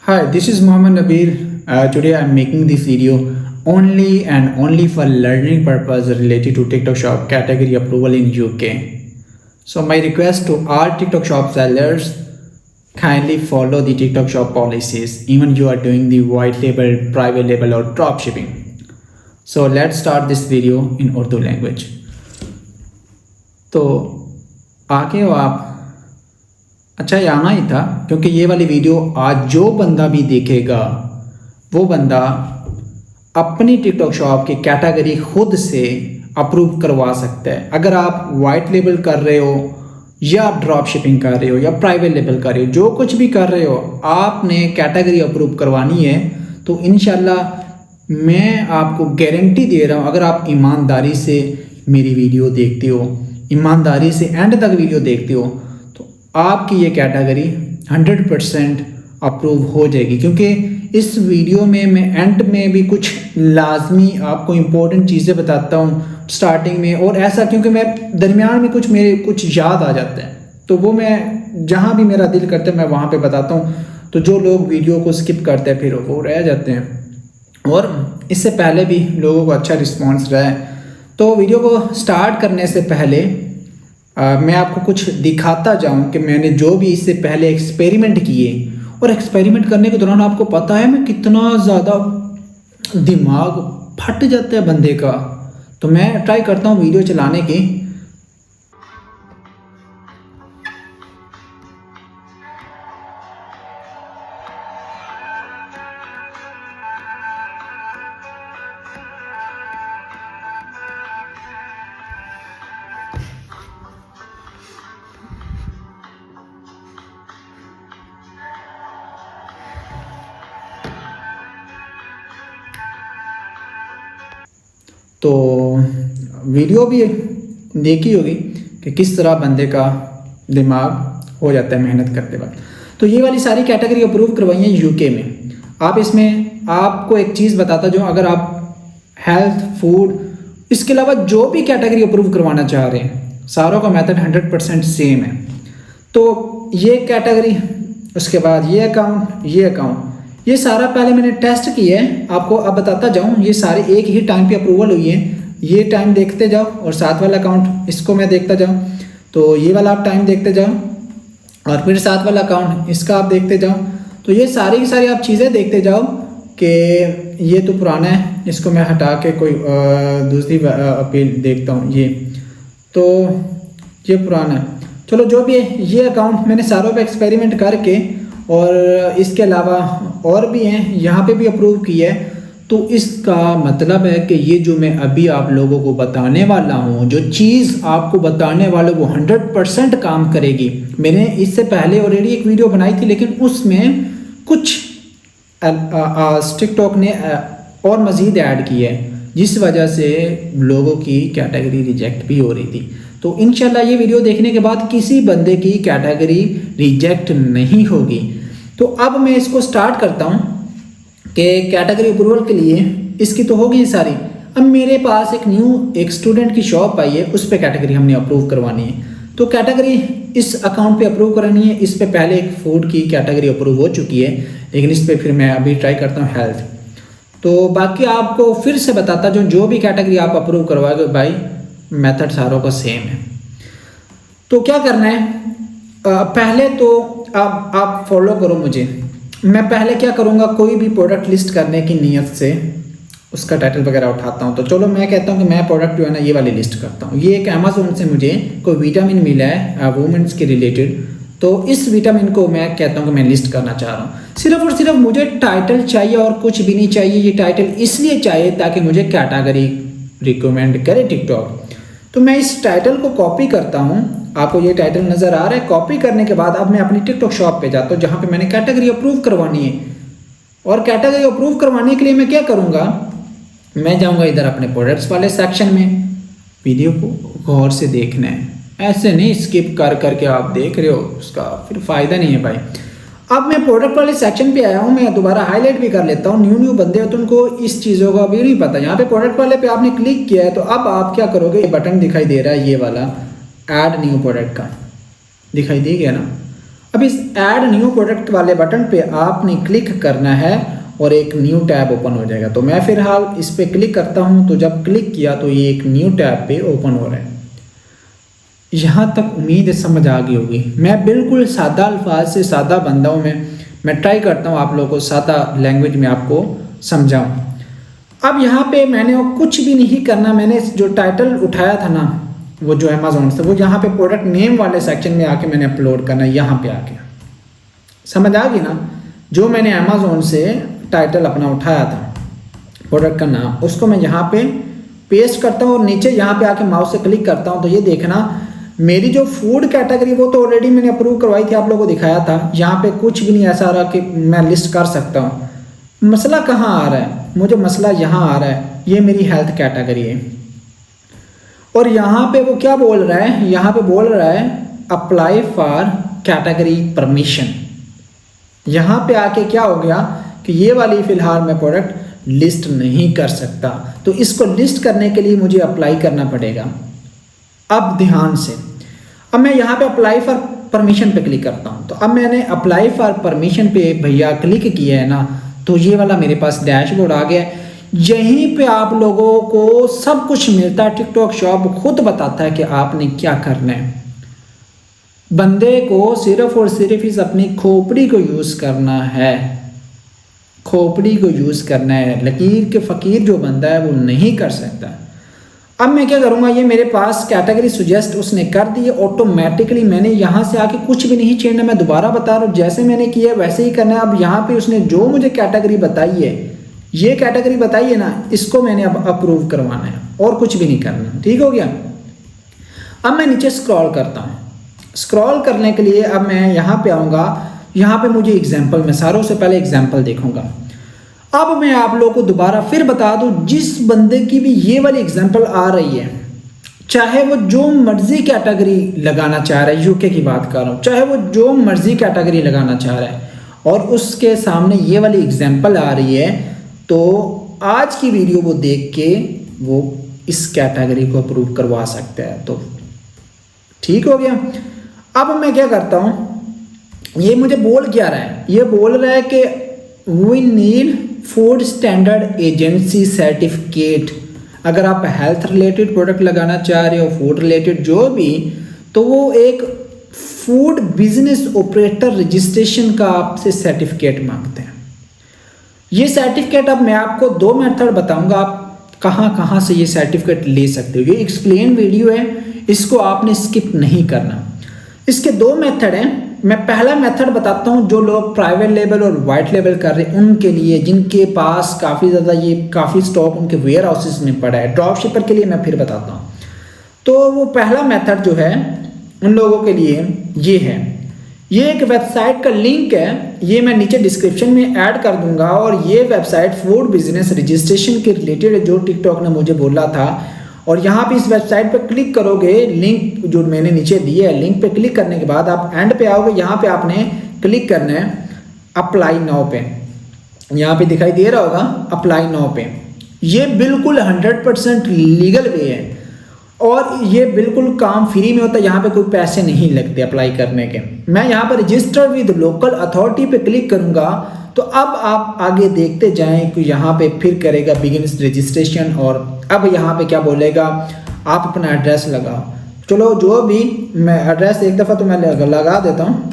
Hi, this is Mohammed Nabir. Today I'm making this video only and only for learning purpose related to TikTok Shop category approval in UK. So my request to all TikTok Shop sellers, kindly follow the TikTok Shop policies even you are doing the white label, private label or drop shipping. So let's start this video in Urdu language. तो आगे हो आप। अच्छा ये आना ही था क्योंकि ये वाली वीडियो आज जो बंदा भी देखेगा वो बंदा अपनी टिकटॉक शॉप की कैटेगरी खुद से अप्रूव करवा सकता है। अगर आप वाइट लेबल कर रहे हो या आप ड्रॉप शिपिंग कर रहे हो या प्राइवेट लेबल कर रहे हो, जो कुछ भी कर रहे हो, आपने कैटेगरी अप्रूव करवानी है तो इंशाल्लाह मैं आपको गारंटी दे रहा हूँ, अगर आप ईमानदारी से मेरी वीडियो देखते हो, ईमानदारी से एंड तक वीडियो देखते हो, तो आपकी ये कैटेगरी 100% अप्रूव हो जाएगी। क्योंकि इस वीडियो में मैं एंड में भी कुछ लाजमी आपको इम्पोर्टेंट चीज़ें बताता हूँ स्टार्टिंग में, और ऐसा क्योंकि मैं दरमियान में मेरे कुछ याद आ जाता है तो वो मैं जहाँ भी मेरा दिल करता है मैं वहाँ पे बताता हूँ। तो जो लोग वीडियो को स्किप करते हैं फिर वो रह जाते हैं, और इससे पहले भी लोगों को अच्छा रिस्पॉन्स रहा है। तो वीडियो को स्टार्ट करने से पहले मैं आपको कुछ दिखाता जाऊं कि मैंने जो भी इससे पहले एक्सपेरिमेंट किए, और एक्सपेरिमेंट करने के दौरान आपको पता है मैं कितना ज़्यादा दिमाग फट जाता है बंदे का। तो मैं ट्राई करता हूं वीडियो चलाने की। तो वीडियो भी देखी होगी कि किस तरह बंदे का दिमाग हो जाता है मेहनत करते वक्त। तो ये वाली सारी कैटेगरी अप्रूव करवाई है यूके में। आप इसमें आपको एक चीज़ बताता जो, अगर आप हेल्थ, फूड, इसके अलावा जो भी कैटेगरी अप्रूव करवाना चाह रहे हैं, सारों का मेथड 100% सेम है। तो ये कैटेगरी, उसके बाद ये अकाउंट, ये सारा पहले मैंने टेस्ट किया है, आपको अब बताता जाऊँ। ये सारे एक ही टाइम पे अप्रूवल हुई है, ये टाइम देखते जाओ, और साथ वाला अकाउंट इसको मैं देखता जाऊँ, तो ये वाला आप टाइम देखते जाओ, और फिर साथ वाला अकाउंट इसका आप देखते जाओ। तो ये सारी की सारी आप चीज़ें देखते जाओ कि ये तो पुराना है, इसको मैं हटा के कोई दूसरी अपील देखता हूँ। तो ये पुराना है, चलो जो भी है। ये अकाउंट मैंने सारों पे एक्सपेरिमेंट करके, और इसके अलावा और भी हैं यहाँ पे भी अप्रूव किया है। तो इसका मतलब है कि ये जो मैं अभी आप लोगों को बताने वाला हूँ, जो चीज़ आपको बताने वाले वो 100% काम करेगी। मैंने इससे पहले ऑलरेडी एक वीडियो बनाई थी, लेकिन उसमें कुछ टिकटॉक ने और मज़ीद ऐड किया है, जिस वजह से लोगों की कैटेगरी रिजेक्ट भी हो रही थी। तो इंशाल्लाह ये वीडियो देखने के बाद किसी बंदे की कैटेगरी रिजेक्ट नहीं होगी। तो अब मैं इसको स्टार्ट करता हूँ कि कैटेगरी अप्रूवल के लिए इसकी तो होगी सारी। अब मेरे पास एक स्टूडेंट की शॉप आई है, उस पर कैटेगरी हमने अप्रूव करवानी है। तो कैटेगरी इस अकाउंट पे अप्रूव करानी है। इस पे पहले एक फूड की कैटेगरी अप्रूव हो चुकी है, लेकिन इस पर फिर मैं अभी ट्राई करता हूँ हेल्थ। तो बाकी आपको फिर से बताता जो भी कैटेगरी आप अप्रूव करवाओगे भाई, मेथड सारों का सेम है। तो क्या करना है, पहले तो आप फॉलो करो मुझे। मैं पहले क्या करूँगा, कोई भी प्रोडक्ट लिस्ट करने की नीयत से उसका टाइटल वगैरह उठाता हूँ। तो चलो मैं कहता हूँ कि मैं प्रोडक्ट जो है ना ये वाली लिस्ट करता हूँ। ये एक अमेज़ोन से मुझे कोई विटामिन मिला है वुमेन्स के रिलेटेड, तो इस विटामिन को मैं कहता हूँ कि मैं लिस्ट करना चाह रहा हूँ। सिर्फ और सिर्फ मुझे टाइटल चाहिए और कुछ भी नहीं चाहिए। ये टाइटल इसलिए चाहिए ताकि मुझे कैटेगरी रिकमेंड करे टिकटॉक। तो मैं इस टाइटल को कॉपी करता हूँ, आपको ये टाइटल नज़र आ रहा है। कॉपी करने के बाद अब मैं अपनी टिकटॉक शॉप पे जाता हूँ जहाँ पे मैंने कैटेगरी अप्रूव करवानी है। और कैटेगरी अप्रूव करवाने के लिए मैं क्या करूँगा, मैं जाऊँगा इधर अपने प्रोडक्ट्स वाले सेक्शन में। वीडियो को गौर से देखना है, ऐसे नहीं स्किप कर करके आप देख रहे हो, उसका फिर फ़ायदा नहीं है भाई। अब मैं प्रोडक्ट वाले सेक्शन पे आया हूँ, मैं दोबारा हाईलाइट भी कर लेता हूँ। न्यू बंदे हो तो उनको इस चीज़ों का भी नहीं पता। यहाँ पे प्रोडक्ट वाले पे आपने क्लिक किया है, तो अब आप क्या करोगे, ये बटन दिखाई दे रहा है, ये वाला ऐड न्यू प्रोडक्ट का दिखाई दे गया ना। अब इस ऐड न्यू प्रोडक्ट वाले बटन पे आपने क्लिक करना है और एक न्यू टैब ओपन हो जाएगा। तो मैं फिलहाल इस पे क्लिक करता हूँ, तो जब क्लिक किया तो ये एक न्यू टैब पे ओपन हो रहा है। यहाँ तक उम्मीद है समझ आ गई होगी। मैं बिल्कुल सादा अल्फाज से सादा बंदा हूँ, मैं ट्राई करता हूँ आप लोगों को सादा लैंग्वेज में आपको समझाऊँ। अब यहाँ पे मैंने कुछ भी नहीं करना, मैंने जो टाइटल उठाया था ना वो जो अमेज़ॉन से, वो यहाँ पे प्रोडक्ट नेम वाले सेक्शन में आके मैंने अपलोड करना है। यहाँ पे आके समझ आ गई ना, जो मैंने अमेज़ॉन से टाइटल अपना उठाया था प्रोडक्ट का नाम, उसको मैं यहाँ पे पेस्ट करता हूँ और नीचे यहाँ पे आके माउस से क्लिक करता हूँ। तो ये देखना मेरी जो फूड कैटेगरी वो तो ऑलरेडी मैंने अप्रूव करवाई थी, आप लोगों को दिखाया था। यहाँ पे कुछ भी नहीं ऐसा आ रहा कि मैं लिस्ट कर सकता हूँ। मसला कहाँ आ रहा है, मुझे मसला यहाँ आ रहा है, ये मेरी हेल्थ कैटेगरी है और यहाँ पे वो क्या बोल रहा है, यहाँ पे बोल रहा है अप्लाई फॉर कैटेगरी परमिशन। यहाँ पे आके क्या हो गया कि ये वाली फिलहाल मैं प्रोडक्ट लिस्ट नहीं कर सकता, तो इसको लिस्ट करने के लिए मुझे अप्लाई करना पड़ेगा। अब ध्यान से, अब मैं यहाँ पे अप्लाई फॉर परमिशन पे क्लिक करता हूँ। तो अब मैंने अप्लाई फॉर परमिशन पे भैया क्लिक किया है ना, तो ये वाला मेरे पास डैशबोर्ड आ गया। यहीं पे आप लोगों को सब कुछ मिलता है। टिकटॉक शॉप खुद बताता है कि आपने क्या करना है। बंदे को सिर्फ और सिर्फ इस अपनी खोपड़ी को यूज़ करना है, खोपड़ी को यूज़ करना है। लकीर के फ़कीर जो बंदा है वो नहीं कर सकता। अब मैं क्या करूँगा, ये मेरे पास कैटेगरी सुजेस्ट उसने कर दी है ऑटोमेटिकली। मैंने यहाँ से आके कुछ भी नहीं छेड़ना, मैं दोबारा बता रहा हूँ, जैसे मैंने किया वैसे ही करना है। अब यहाँ पे उसने जो मुझे कैटेगरी बताई है, ये कैटेगरी बताई है ना, इसको मैंने अब अप्रूव करवाना है और कुछ भी नहीं करना। ठीक हो गया। अब मैं नीचे स्क्रॉल करता हूँ। स्क्रॉल करने के लिए अब मैं यहाँ पे आऊँगा। यहाँ पे मुझे एग्जाम्पल, मैं सारों से पहले एग्जाम्पल देखूँगा। अब मैं आप लोगों को दोबारा फिर बता दूं, जिस बंदे की भी ये वाली एग्जांपल आ रही है, चाहे वो जो मर्जी कैटेगरी लगाना चाह रहा है, यूके की बात कर रहा हूँ, चाहे वो जो मर्जी कैटेगरी लगाना चाह रहा है और उसके सामने ये वाली एग्जांपल आ रही है, तो आज की वीडियो वो देख के वो इस कैटेगरी को अप्रूव करवा सकता है। तो ठीक हो गया। अब मैं क्या करता हूँ, ये मुझे बोल क्या रहा है, ये बोल रहा है कि we need food standard agency certificate. अगर आप हेल्थ रिलेटेड प्रोडक्ट लगाना चाह रहे हो, फूड रिलेटेड जो भी, तो वो एक फूड बिजनेस ऑपरेटर रजिस्ट्रेशन का आपसे सर्टिफिकेट मांगते हैं। ये सर्टिफिकेट अब मैं आपको 2 मेथड बताऊंगा, आप कहाँ कहाँ से ये सर्टिफिकेट ले सकते हो। ये एक्सप्लेन वीडियो है, इसको आपने स्किप नहीं करना। इसके 2 मेथड हैं। मैं पहला मेथड बताता हूँ, जो लोग प्राइवेट लेवल और वाइट लेवल कर रहे हैं उनके लिए, जिनके पास काफ़ी ज़्यादा ये काफ़ी स्टॉक उनके वेयर हाउसेस में पड़ा है। ड्रॉप शिपर के लिए मैं फिर बताता हूँ। तो वो पहला मेथड जो है उन लोगों के लिए ये है। ये एक वेबसाइट का लिंक है, ये मैं नीचे डिस्क्रिप्शन में ऐड कर दूंगा। और ये वेबसाइट फूड बिजनेस रजिस्ट्रेशन के रिलेटेड है, जो टिकटॉक ने मुझे बोला था। और यहाँ पे इस वेबसाइट पे क्लिक करोगे, लिंक जो मैंने नीचे दी है, लिंक पे क्लिक करने के बाद आप एंड पे आओगे। यहाँ पे आपने क्लिक करना है अप्लाई नाउ पे, यहाँ पे दिखाई दे रहा होगा अप्लाई नाउ पे। ये बिल्कुल 100% लीगल वे है और ये बिल्कुल काम फ्री में होता है, यहाँ पे कोई पैसे नहीं लगते अप्लाई करने के। मैं यहाँ पर रजिस्टर विद लोकल अथॉरिटी पे क्लिक करूँगा, तो अब आप आगे देखते जाएं कि यहाँ पे फिर करेगा बिगिन रजिस्ट्रेशन। और अब यहाँ पे क्या बोलेगा, आप अपना एड्रेस लगाओ। चलो जो भी, मैं एड्रेस एक दफ़ा तो मैं लगा देता हूँ,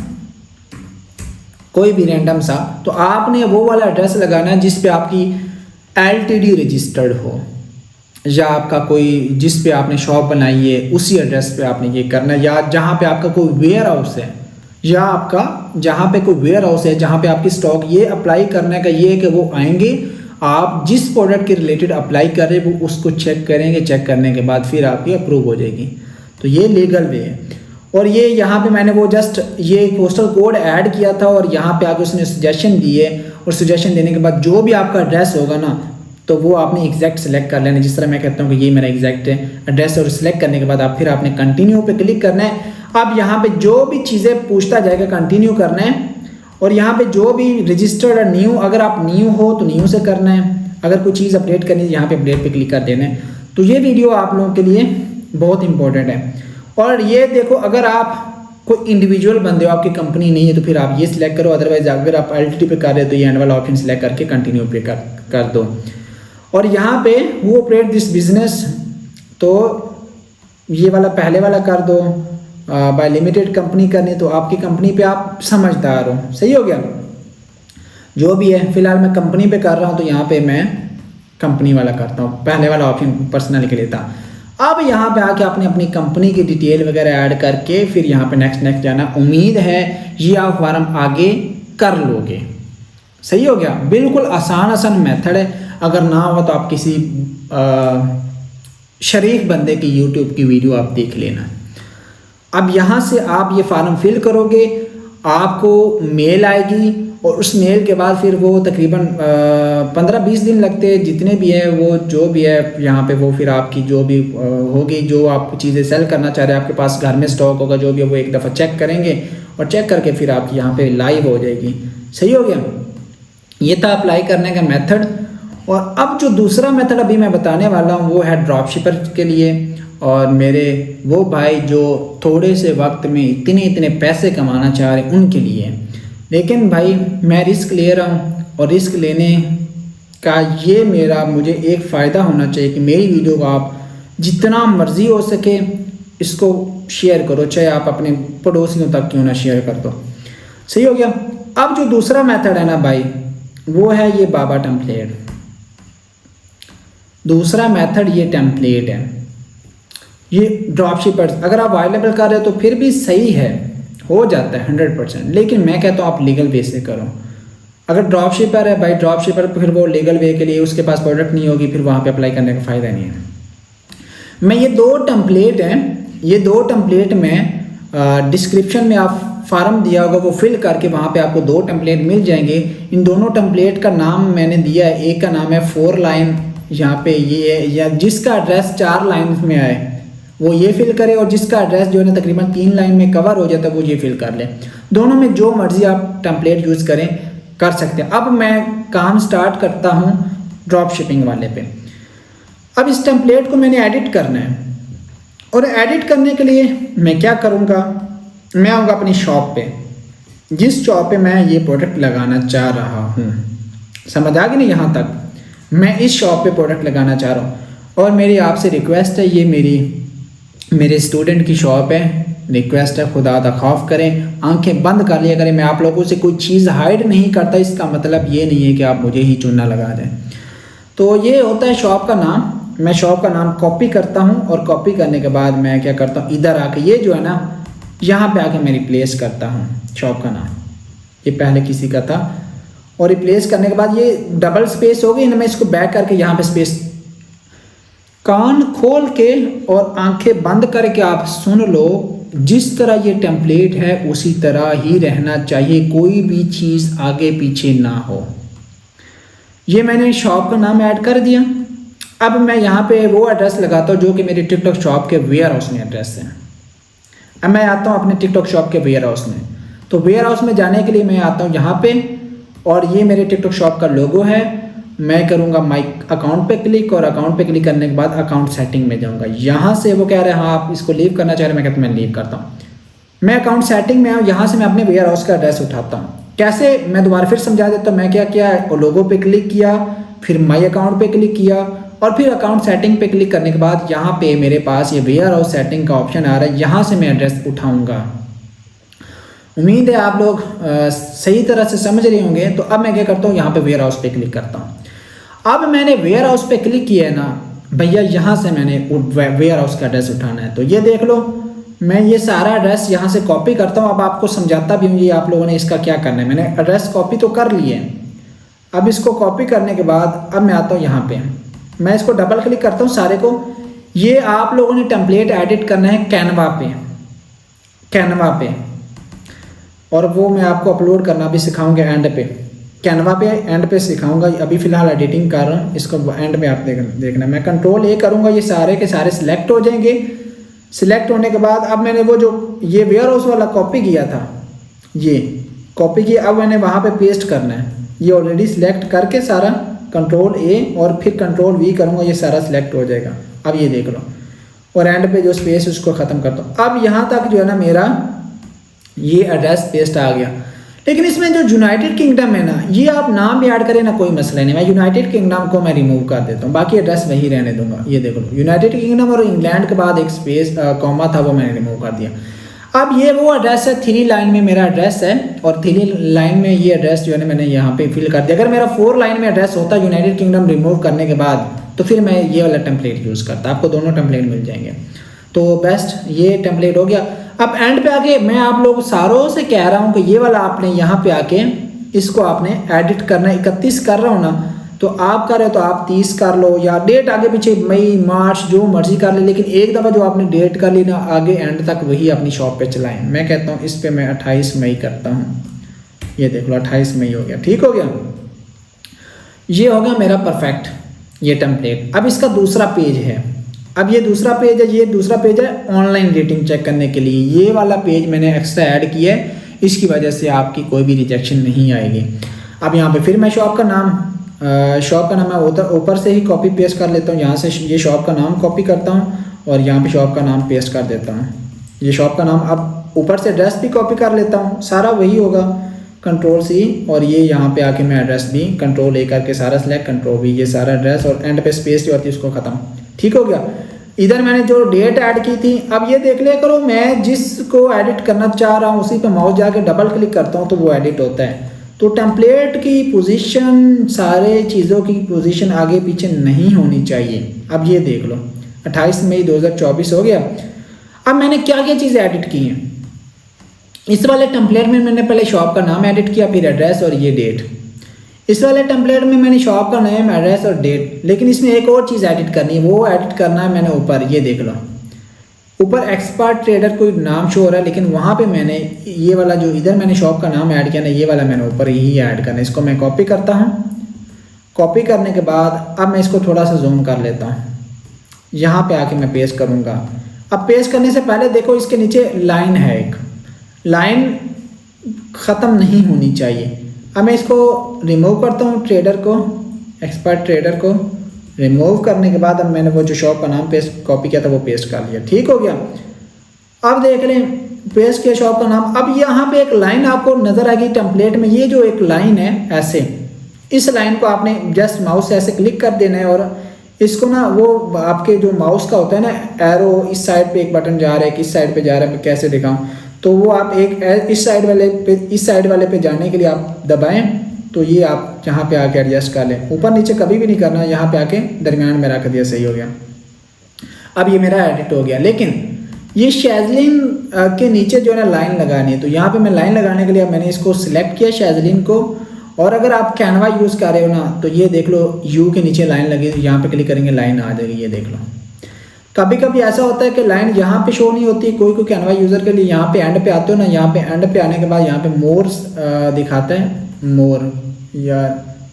कोई भी रैंडम सा। तो आपने वो वाला एड्रेस लगाना है जिस पे आपकी LTD रजिस्टर्ड हो, या आपका कोई जिस पे आपने शॉप बनाई है उसी एड्रेस पे आपने ये करना है। या जहाँ पे आपका कोई वेयर हाउस है, या आपका जहाँ पे कोई वेयर हाउस है जहाँ पे आपकी स्टॉक, ये अप्लाई करने का ये है कि वो आएंगे, आप जिस प्रोडक्ट के रिलेटेड अप्लाई कर रहे हैं वो उसको चेक करेंगे, चेक करने के बाद फिर आपकी अप्रूव हो जाएगी। तो ये लीगल वे है। और ये यहाँ पे मैंने वो जस्ट ये पोस्टल कोड ऐड किया था और यहाँ पे आके उसने सजेशन दिए, और सजेशन देने के बाद जो भी आपका एड्रेस होगा ना, तो वो आपने एग्जैक्ट सेलेक्ट कर लेना। जिस तरह मैं कहता हूँ कि ये मेरा एग्जैक्ट एड्रेस है, और सिलेक्ट करने के बाद आप फिर आपने कंटिन्यू पे क्लिक करना है। अब यहाँ पे जो भी चीज़ें पूछता जाएगा कंटिन्यू करना है। और यहाँ पे जो भी रजिस्टर्ड न्यू, अगर आप न्यू हो तो न्यू से करना है, अगर कोई चीज़ अपडेट करनी है यहाँ पे अपडेट पे क्लिक कर देना है। तो ये वीडियो आप लोगों के लिए बहुत इंपॉर्टेंट है। और ये देखो, अगर आप कोई इंडिविजुअल बंदे हो, आपकी कंपनी नहीं है, तो फिर आप ये सिलेक्ट करो। अदरवाइज अगर आप एलटीडी पे कर रहे हो तो ये एंड वाला ऑप्शन सिलेक्ट करके कंटिन्यू पे कर दो। और यहाँ पे हु ऑपरेट दिस बिजनेस, तो ये वाला पहले वाला कर दो। बाय लिमिटेड कंपनी करनी तो आपकी कंपनी पे आप समझदार हो, सही हो गया। जो भी है फिलहाल मैं कंपनी पे कर रहा हूँ तो यहाँ पे मैं कंपनी वाला करता हूँ, पहले वाला ऑप्शन पर्सनल के लिए था। अब यहाँ पे आके आपने अपनी कंपनी की डिटेल वगैरह ऐड करके फिर यहाँ पे नेक्स्ट जाना। उम्मीद है ये आप फॉर्म आगे कर लोगे, सही हो गया। बिल्कुल आसान मेथड है, अगर ना हो तो आप किसी शरीफ बंदे की यूट्यूब की वीडियो आप देख लेना। अब यहाँ से आप ये फॉर्म फिल करोगे, आपको मेल आएगी और उस मेल के बाद फिर वो तकरीबन 15-20 दिन लगते हैं, जितने भी है वो जो भी है यहाँ पे वो फिर आपकी जो भी होगी, जो आप चीज़ें सेल करना चाह रहे हैं आपके पास घर में स्टॉक होगा जो भी है वो एक दफ़ा चेक करेंगे और चेक करके फिर आपकी यहाँ पे लाइव हो जाएगी, सही हो गया। ये था अप्लाई करने का मेथड। और अब जो दूसरा मेथड अभी मैं बताने वाला हूँ वो है ड्रॉप शिपर के लिए, और मेरे वो भाई जो थोड़े से वक्त में इतने पैसे कमाना चाह रहे हैं उनके लिए। लेकिन भाई मैं रिस्क ले रहा हूँ और रिस्क लेने का ये मुझे एक फ़ायदा होना चाहिए कि मेरी वीडियो को आप जितना मर्ज़ी हो सके इसको शेयर करो, चाहे आप अपने पड़ोसियों तक क्यों ना शेयर कर दो, सही हो गया। अब जो दूसरा मेथड है ना भाई वो है ये बाबा टेम्पलेट। दूसरा मेथड ये टेम्पलेट है, ये ड्रॉप शिपर्स अगर आप अवेलेबल कर रहे हो तो फिर भी सही है, हो जाता है 100%। लेकिन मैं कहता हूँ आप लीगल वे से करो। अगर ड्रॉप शिपर है भाई, ड्रॉप शिपर फिर वो लीगल वे के लिए उसके पास प्रोडक्ट नहीं होगी, फिर वहाँ पे अप्लाई करने का फ़ायदा नहीं है। मैं ये दो टेम्पलेट हैं, ये दो टेम्पलेट में डिस्क्रिप्शन में आप फार्म दिया होगा वो फिल करके वहाँ पे आपको दो टेम्पलेट मिल जाएंगे। इन दोनों टेम्पलेट का नाम मैंने दिया है, एक का नाम है 4 लाइन, यहाँ पे ये है, या जिसका एड्रेस 4 लाइन में आए वो ये फिल करे, और जिसका एड्रेस जो है ना तकरीबन 3 लाइन में कवर हो जाता है वो ये फिल कर ले। दोनों में जो मर्जी आप टेम्पलेट यूज़ करें कर सकते हैं। अब मैं काम स्टार्ट करता हूँ ड्रॉप शिपिंग वाले पे। अब इस टेम्पलेट को मैंने एडिट करना है, और एडिट करने के लिए मैं क्या करूँगा, मैं आऊँगा अपनी शॉप पे, जिस शॉप पे मैं ये प्रोडक्ट लगाना चाह रहा हूँ, समझ आ गई ना यहाँ तक। मैं इस शॉप पे प्रोडक्ट लगाना चाह रहा हूँ और मेरी आपसे रिक्वेस्ट है, ये मेरे स्टूडेंट की शॉप है, रिक्वेस्ट है खुदा दा खौफ करें, आंखें बंद कर लिया करें। मैं आप लोगों से कोई चीज़ हाइड नहीं करता, इसका मतलब ये नहीं है कि आप मुझे ही चुनना लगा दें। तो ये होता है शॉप का नाम। मैं शॉप का नाम कॉपी करता हूँ और कॉपी करने के बाद मैं क्या करता हूँ, इधर आके ये जो है ना यहाँ पे आके मैं रिप्लेस करता हूँ शॉप का नाम। ये पहले किसी का था, और रिप्लेस करने के बाद ये डबल स्पेस हो गई ना, मैं इसको बैक करके यहाँ पे स्पेस, कान खोल के और आंखें बंद करके आप सुन लो। जिस तरह ये टेम्पलेट है उसी तरह ही रहना चाहिए, कोई भी चीज़ आगे पीछे ना हो। ये मैंने शॉप का नाम ऐड कर दिया। अब मैं यहाँ पे वो एड्रेस लगाता हूँ जो कि मेरी टिकटॉक शॉप के वेयर हाउस में एड्रेस है। अब मैं आता हूँ अपने टिकटॉक शॉप के वेयर हाउस में, तो वेयर हाउस में जाने के लिए मैं आता हूँ यहाँ पे, और ये मेरे टिकटॉक शॉप का लोगो है। मैं करूँगा माई अकाउंट पे क्लिक, और अकाउंट पे क्लिक करने के बाद अकाउंट सेटिंग में जाऊँगा। यहाँ से वो कह रहे हैं हाँ आप इसको लीव करना चाह रहे हैं, मैं कहता हूँ मैं लीव करता हूँ। मैं अकाउंट सेटिंग में आऊँ, यहाँ से मैं अपने वेयर हाउस का एड्रेस उठाता हूँ। कैसे, मैं दोबारा फिर समझा देता हूँ। मैं क्या किया, लोगो पे क्लिक किया, फिर माई अकाउंट पे क्लिक किया, और फिर अकाउंट सेटिंग पे क्लिक करने के बाद यहाँ पे मेरे पास ये वेयर हाउस सेटिंग का ऑप्शन आ रहा है, यहाँ से मैं एड्रेस उठाऊँगा। उम्मीद है आप लोग सही तरह से समझ रहे होंगे। तो अब मैं क्या करता हूँ, यहाँ पे वेयर हाउस पे क्लिक करता हूँ। अब मैंने वेयर हाउस पे क्लिक किया है ना भैया, यहाँ से मैंने वेयर हाउस का एड्रेस उठाना है। तो ये देख लो, मैं ये सारा एड्रेस यहाँ से कॉपी करता हूँ। अब आपको समझाता भी हूँ ये आप लोगों ने इसका क्या करना है। मैंने एड्रेस कॉपी तो कर लिए है। अब इसको कॉपी करने के बाद अब मैं आता हूँ यहाँ पे, मैं इसको डबल क्लिक करता हूँ सारे को। ये आप लोगों ने टेम्पलेट एडिट करना है कैनवा पे, और वो मैं आपको अपलोड करना भी सिखाऊंगा एंड पे, कैनवा पे एंड पे सिखाऊंगा। अभी फ़िलहाल एडिटिंग कर रहा हूँ, इसको एंड में आप देखना। मैं कंट्रोल ए करूँगा, ये सारे के सारे सिलेक्ट हो जाएंगे। सिलेक्ट होने के बाद अब मैंने वो जो ये वेयर हाउस वाला कॉपी किया था, ये कॉपी किया, अब मैंने वहाँ पे पेस्ट करना है। ये ऑलरेडी सिलेक्ट करके सारा कंट्रोल ए और फिर कंट्रोल वी करूँगा, ये सारा सिलेक्ट हो जाएगा। अब ये देख लो, और एंड पे जो स्पेस उसको ख़त्म करता हूँ। अब यहाँ तक जो है ना मेरा ये एड्रेस पेस्ट आ गया। लेकिन इसमें जो यूनाइटेड किंगडम है ना, ये आप नाम भी ऐड करें ना, कोई मसला नहीं। मैं यूनाइटेड किंगडम को मैं रिमूव कर देता हूँ, बाकी एड्रेस वही रहने दूंगा। ये देखो यूनाइटेड किंगडम और इंग्लैंड के बाद एक स्पेस कॉमा था, वो मैंने रिमूव कर दिया। अब ये वो एड्रेस है, 3 लाइन में मेरा एड्रेस है और 3 लाइन में ये एड्रेस जो है ना मैंने यहाँ पे फिल कर दिया। अगर मेरा 4 लाइन में एड्रेस होता यूनाइटेड किंगडम रिमूव करने के बाद, तो फिर मैं ये वाला टेम्पलेट यूज़ करता। आपको दोनों टेम्पलेट मिल जाएंगे। तो बेस्ट ये टेम्पलेट हो गया। अब एंड पे आके मैं आप लोग सारों से कह रहा हूँ कि ये वाला आपने यहाँ पे आके इसको आपने एडिट करना। 31 कर रहा हूँ ना, तो आप कर रहे हो तो आप 30 कर लो, या डेट आगे पीछे मई मार्च जो मर्जी कर ले, लेकिन एक दफ़ा जो आपने डेट कर ली ना, आगे एंड तक वही अपनी शॉप पे चलाएं। मैं कहता हूँ इस पे मैं 28 मई करता हूँ। ये देख लो 28 मई हो गया, ठीक हो गया। ये हो गया मेरा परफेक्ट ये टेम्पलेट। अब इसका दूसरा पेज है। अब ये दूसरा पेज है, ये दूसरा पेज है ऑनलाइन रेटिंग चेक करने के लिए। ये वाला पेज मैंने एक्स्ट्रा ऐड किया है, इसकी वजह से आपकी कोई भी रिजेक्शन नहीं आएगी। अब यहाँ पे फिर मैं शॉप का नाम मैं ऊपर से ही कॉपी पेस्ट कर लेता हूँ। यहाँ से ये शॉप का नाम कॉपी करता हूँ और यहाँ पे शॉप का नाम पेस्ट कर देता हूँ। ये शॉप का नाम, अब ऊपर से एड्रेस भी कॉपी कर लेता हूँ, सारा वही होगा, Ctrl+C, और ये यहाँ पे आके मैं एड्रेस भी Ctrl+A करके सारा सिलेक्ट, Ctrl+V, ये सारा एड्रेस, और एंड पे स्पेस जो होती है उसको ख़त्म। ठीक हो गया। इधर मैंने जो डेट ऐड की थी, अब ये देख लिया करो, मैं जिसको एडिट करना चाह रहा हूँ उसी पे माउस जाके डबल क्लिक करता हूँ तो वो एडिट होता है। तो टेम्पलेट की पोजीशन, सारे चीज़ों की पोजीशन आगे पीछे नहीं होनी चाहिए। अब ये देख लो 28 मई 2024 हो गया। अब मैंने क्या क्या चीज़ें एडिट की हैं इस वाले टेम्पलेट में। मैंने पहले शॉप का नाम एडिट किया, फिर एड्रेस और ये डेट। इस वाले टेम्पलेट में मैंने शॉप का नेम, एड्रेस और डेट, लेकिन इसमें एक और चीज़ एडिट करनी है। वो एडिट करना है मैंने ऊपर, ये देख लो ऊपर एक्सपर्ट ट्रेडर कोई नाम शो हो रहा है, लेकिन वहाँ पे मैंने ये वाला जो इधर मैंने शॉप का नाम ऐड किया ना, ये वाला मैंने ऊपर ही ऐड करना है। इसको मैं कॉपी करता हूँ। कॉपी करने के बाद अब मैं इसको थोड़ा सा जूम कर लेता हूँ, यहाँ पे आके मैं पेस्ट करूँगा। अब पेस्ट करने से पहले देखो इसके नीचे लाइन है, एक लाइन ख़त्म नहीं होनी चाहिए। अब मैं इसको रिमूव करता हूँ, ट्रेडर को, एक्सपर्ट ट्रेडर को रिमूव करने के बाद अब मैंने वो जो शॉप का नाम पेस्ट कॉपी किया था वो पेस्ट कर लिया। ठीक हो गया। अब देख लें पेस्ट किया शॉप का नाम। अब यहाँ पे एक लाइन आपको नज़र आएगी टेम्पलेट में, ये जो एक लाइन है ऐसे, इस लाइन को आपने जस्ट माउस से ऐसे क्लिक कर देना है और इसको ना, वो आपके जो माउस का होता है ना एरो, इस साइड पे एक बटन जा रहा है, किस साइड पे जा रहा है, मैं कैसे दिखाऊं, तो वो आप एक इस साइड वाले पे जाने के लिए आप दबाएं, तो ये आप यहाँ पे आके एडजस्ट कर लें। ऊपर नीचे कभी भी नहीं करना, यहाँ पे आके दरमियान में रख दिया, सही हो गया। अब ये मेरा एडिट हो गया। लेकिन ये शेजलिन के नीचे जो है ना लाइन लगानी है, तो यहाँ पे मैं लाइन लगाने के लिए मैंने इसको सिलेक्ट किया शेजलिन को। और अगर आप कैनवा यूज़ कर रहे हो ना, तो ये देख लो यू के नीचे लाइन लगी, तो यहाँ पे क्लिक करेंगे लाइन आ जाएगी, ये देख लो। कभी कभी ऐसा होता है कि लाइन यहाँ पे शो नहीं होती, कोई कैनवा यूज़र के लिए यहाँ पे एंड पे आते हो ना, यहाँ पे एंड पे आने के बाद यहाँ पे मोर दिखाता है, मोर, या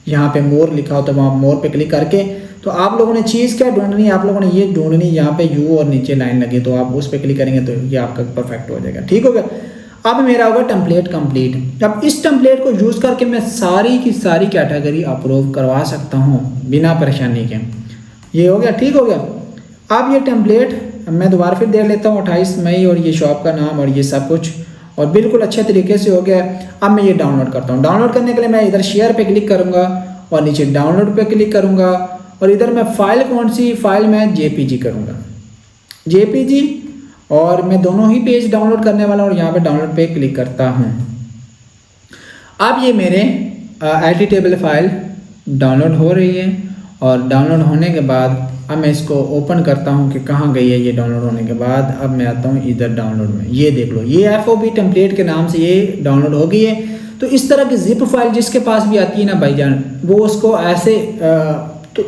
यहाँ पे मोर लिखा होता है, वहाँ मोर पे क्लिक करके तो आप लोगों ने चीज़ क्या ढूंढनी है, आप लोगों ने ये ढूंढनी, यहाँ पे यू और नीचे लाइन लगी, तो आप उस पर क्लिक करेंगे तो ये आपका परफेक्ट हो जाएगा। ठीक हो गया। अब मेरा होगा टेम्पलेट कंप्लीट। अब इस टेम्पलेट को यूज़ करके मैं सारी की सारी कैटेगरी अप्रूव करवा सकता हूँ बिना परेशानी के। ये हो गया, ठीक हो गया। अब ये टेम्पलेट मैं दोबारा फिर देख लेता हूँ, 28 मई और ये शॉप का नाम और ये सब कुछ, और बिल्कुल अच्छे तरीके से हो गया। अब मैं ये डाउनलोड करता हूँ। डाउनलोड करने के लिए मैं इधर शेयर पे क्लिक करूँगा और नीचे डाउनलोड पे क्लिक करूँगा, और इधर मैं फ़ाइल कौन सी फ़ाइल मैं JPG करूँगा, JPG, और मैं दोनों ही पेज डाउनलोड करने वाला हूँ और यहाँ पे डाउनलोड पे क्लिक करता हूँ। अब ये मेरे एडिटेबल फाइल डाउनलोड हो रही है, और डाउनलोड होने के बाद अब मैं इसको ओपन करता हूँ कि कहाँ गई है ये डाउनलोड होने के बाद। अब मैं आता हूँ इधर डाउनलोड में, ये देख लो ये FOB टेम्पलेट के नाम से ये डाउनलोड हो गई है। तो इस तरह की जिप फाइल जिसके पास भी आती है ना भाईजान, वो उसको ऐसे तो